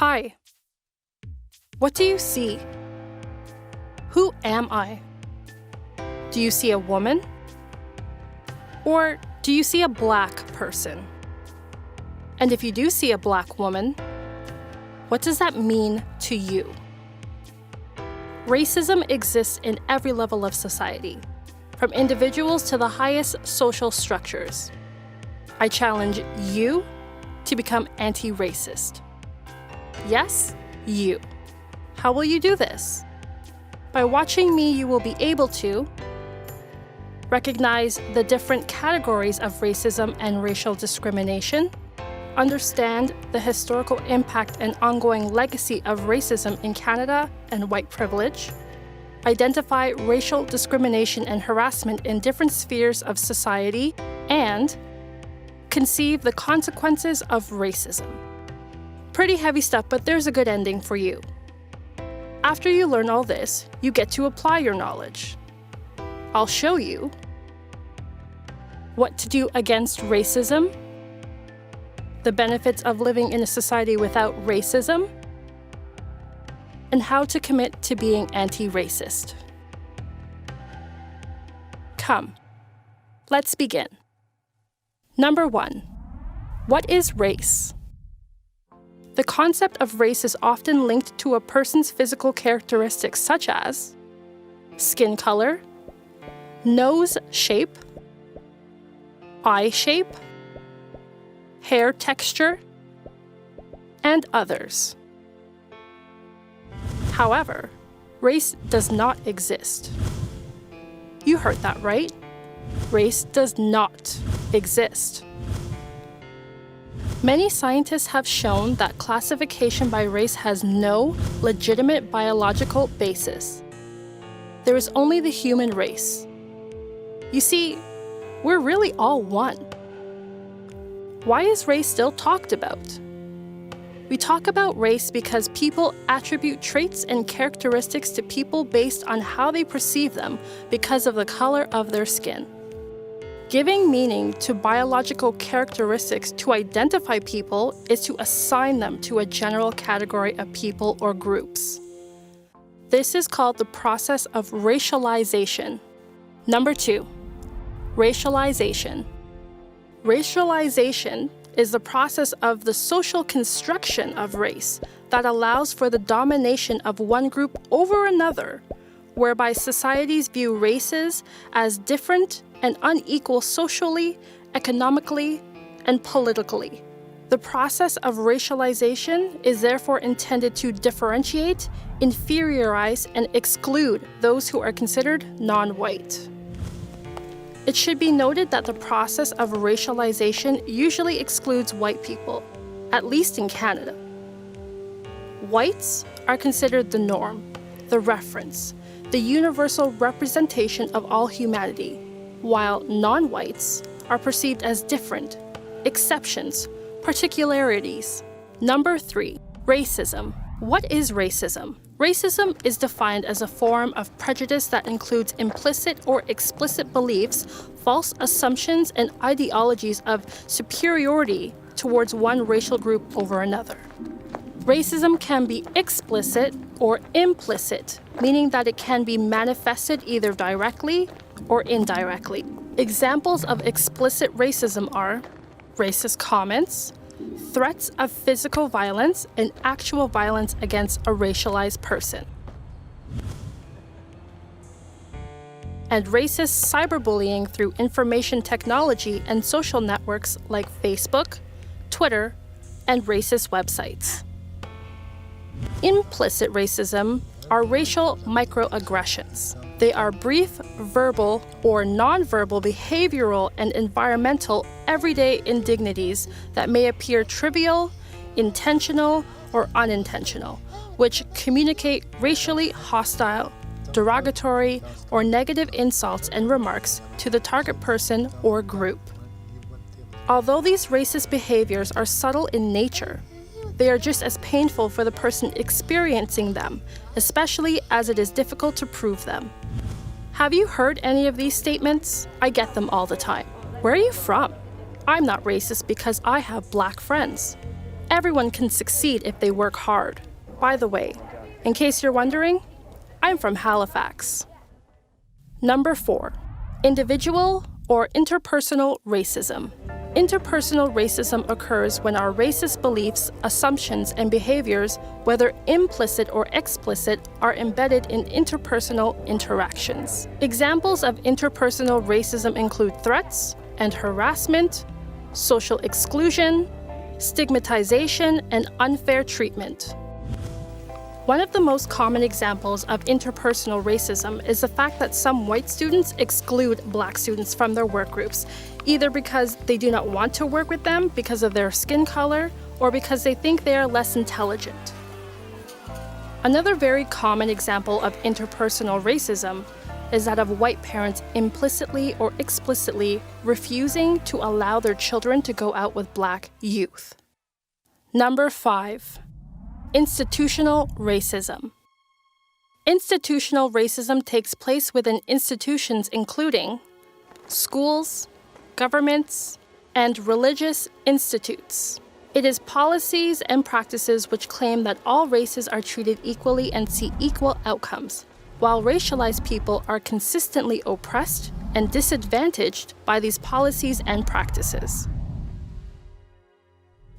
Hi. What do you see? Who am I? Do you see a woman? Or do you see a black person? And if you do see a black woman, what does that mean to you? Racism exists in every level of society, from individuals to the highest social structures. I challenge you to become anti-racist. Yes, you. How will you do this? By watching me, you will be able to recognize the different categories of racism and racial discrimination, understand the historical impact and ongoing legacy of racism in Canada and white privilege, identify racial discrimination and harassment in different spheres of society, and conceive the consequences of racism. Pretty heavy stuff, but there's a good ending for you. After you learn all this, you get to apply your knowledge. I'll show you what to do against racism, the benefits of living in a society without racism, and how to commit to being anti-racist. Come, let's begin. Number 1, what is race? The concept of race is often linked to a person's physical characteristics such as skin color, nose shape, eye shape, hair texture, and others. However, race does not exist. You heard that right? Race does not exist. Many scientists have shown that classification by race has no legitimate biological basis. There is only the human race. You see, we're really all one. Why is race still talked about? We talk about race because people attribute traits and characteristics to people based on how they perceive them because of the color of their skin. Giving meaning to biological characteristics to identify people is to assign them to a general category of people or groups. This is called the process of racialization. Number 2, racialization. Racialization is the process of the social construction of race that allows for the domination of one group over another, whereby societies view races as different and unequal socially, economically, and politically. The process of racialization is therefore intended to differentiate, inferiorize, and exclude those who are considered non-white. It should be noted that the process of racialization usually excludes white people, at least in Canada. Whites are considered the norm, the reference, the universal representation of all humanity, while non-whites are perceived as different, exceptions, particularities. Number 3, racism. What is racism? Racism is defined as a form of prejudice that includes implicit or explicit beliefs, false assumptions, and ideologies of superiority towards one racial group over another. Racism can be explicit or implicit, meaning that it can be manifested either directly or indirectly. Examples of explicit racism are racist comments, threats of physical violence, and actual violence against a racialized person. And racist cyberbullying through information technology and social networks like Facebook, Twitter, and racist websites. Implicit racism are racial microaggressions. They are brief, verbal, or nonverbal behavioral and environmental everyday indignities that may appear trivial, intentional, or unintentional, which communicate racially hostile, derogatory, or negative insults and remarks to the target person or group. Although these racist behaviors are subtle in nature, they are just as painful for the person experiencing them, especially as it is difficult to prove them. Have you heard any of these statements? I get them all the time. Where are you from? I'm not racist because I have black friends. everyone can succeed if they work hard. By the way, in case you're wondering, I'm from Halifax. Number 4. Individual or interpersonal racism. Interpersonal racism occurs when our racist beliefs, assumptions, and behaviors, whether implicit or explicit, are embedded in interpersonal interactions. Examples of interpersonal racism include threats and harassment, social exclusion, stigmatization, and unfair treatment. One of the most common examples of interpersonal racism is the fact that some white students exclude Black students from their work groups, either because they do not want to work with them because of their skin color or because they think they are less intelligent. Another very common example of interpersonal racism is that of white parents implicitly or explicitly refusing to allow their children to go out with Black youth. Number 5. Institutional racism. Institutional racism takes place within institutions including schools, governments, and religious institutes. It is policies and practices which claim that all races are treated equally and see equal outcomes, while racialized people are consistently oppressed and disadvantaged by these policies and practices.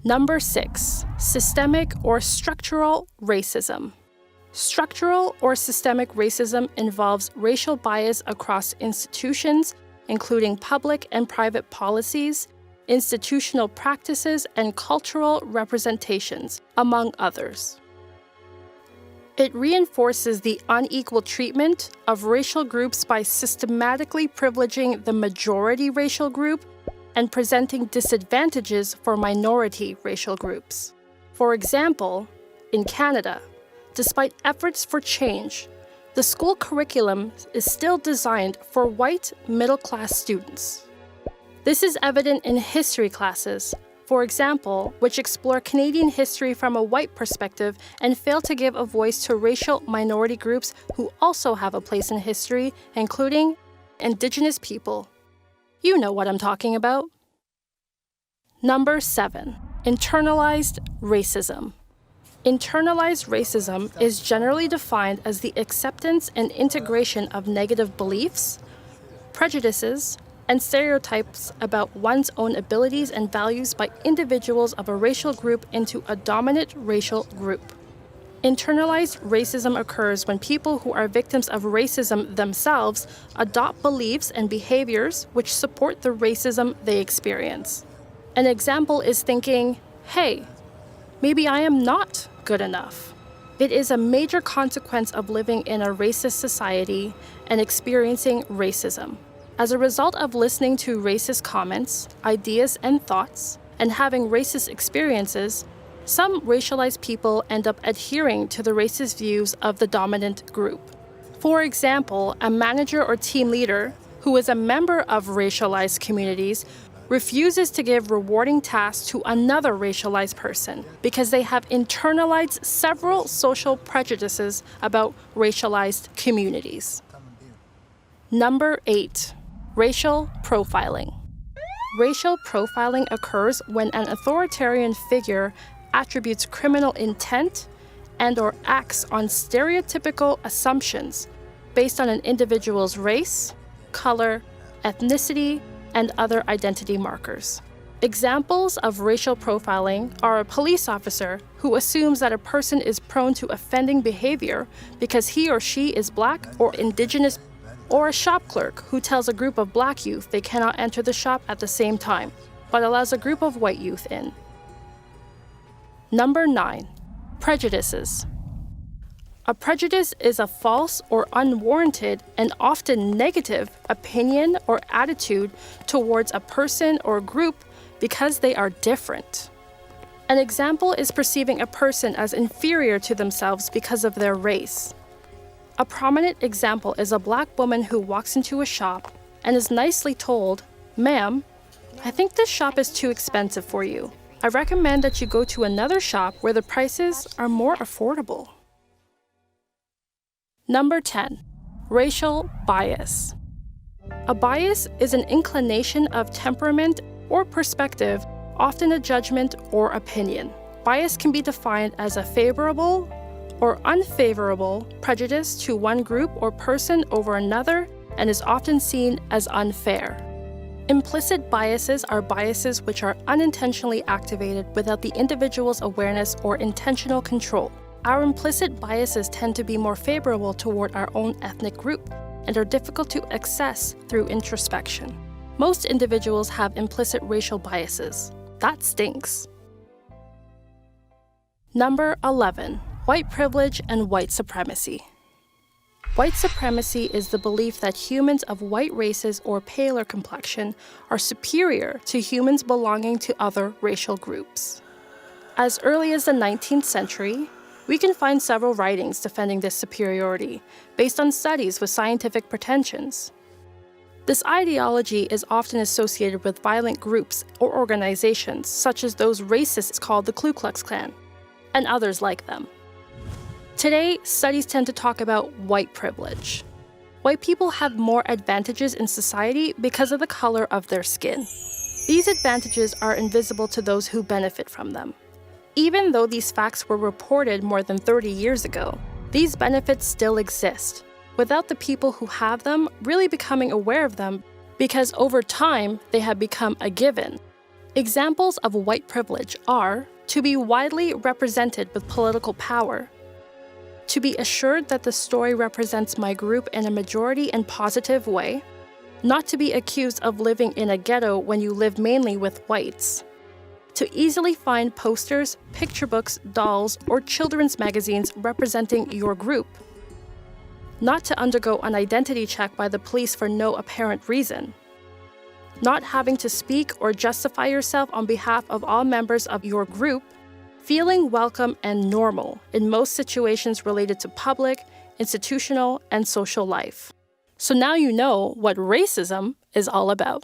Number 6. Systemic or structural racism. Structural or systemic racism involves racial bias across institutions, including public and private policies, institutional practices, and cultural representations, among others. It reinforces the unequal treatment of racial groups by systematically privileging the majority racial group and presenting disadvantages for minority racial groups. For example, in Canada, despite efforts for change, the school curriculum is still designed for white middle-class students. This is evident in history classes, for example, which explore Canadian history from a white perspective and fail to give a voice to racial minority groups who also have a place in history, including Indigenous people. You know what I'm talking about. Number 7. Internalized racism. Internalized racism is generally defined as the acceptance and integration of negative beliefs, prejudices, and stereotypes about one's own abilities and values by individuals of a racial group into a dominant racial group. Internalized racism occurs when people who are victims of racism themselves adopt beliefs and behaviors which support the racism they experience. An example is thinking, hey, maybe I am not good enough. It is a major consequence of living in a racist society and experiencing racism. As a result of listening to racist comments, ideas, and thoughts, and having racist experiences, some racialized people end up adhering to the racist views of the dominant group. For example, a manager or team leader who is a member of racialized communities refuses to give rewarding tasks to another racialized person because they have internalized several social prejudices about racialized communities. Number 8. Racial profiling. Racial profiling occurs when an authoritarian figure attributes criminal intent and/or acts on stereotypical assumptions based on an individual's race, color, ethnicity, and other identity markers. Examples of racial profiling are a police officer who assumes that a person is prone to offending behavior because he or she is Black or Indigenous, or a shop clerk who tells a group of Black youth they cannot enter the shop at the same time, but allows a group of white youth in. Number 9. Prejudices. A prejudice is a false or unwarranted and often negative opinion or attitude towards a person or group because they are different. An example is perceiving a person as inferior to themselves because of their race. A prominent example is a Black woman who walks into a shop and is nicely told, "Ma'am, I think this shop is too expensive for you. I recommend that you go to another shop where the prices are more affordable." Number 10. Racial bias. A bias is an inclination of temperament or perspective, often a judgment or opinion. bias can be defined as a favorable or unfavorable prejudice to one group or person over another and is often seen as unfair. Implicit biases are biases which are unintentionally activated without the individual's awareness or intentional control. Our implicit biases tend to be more favorable toward our own ethnic group and are difficult to access through introspection. Most individuals have implicit racial biases. That stinks. Number 11. White privilege and white supremacy. White supremacy is the belief that humans of white races or paler complexion are superior to humans belonging to other racial groups. As early as the 19th century, we can find several writings defending this superiority based on studies with scientific pretensions. This ideology is often associated with violent groups or organizations, such as those racists called the Ku Klux Klan, and others like them. Today, studies tend to talk about white privilege. White people have more advantages in society because of the color of their skin. These advantages are invisible to those who benefit from them. Even though these facts were reported more than 30 years ago, these benefits still exist, without the people who have them really becoming aware of them, because over time, they have become a given. Examples of white privilege are to be widely represented with political power, to be assured that the story represents my group in a majority and positive way, not to be accused of living in a ghetto when you live mainly with whites, to easily find posters, picture books, dolls, or children's magazines representing your group, not to undergo an identity check by the police for no apparent reason, not having to speak or justify yourself on behalf of all members of your group, feeling welcome and normal in most situations related to public, institutional, and social life. So now you know what racism is all about.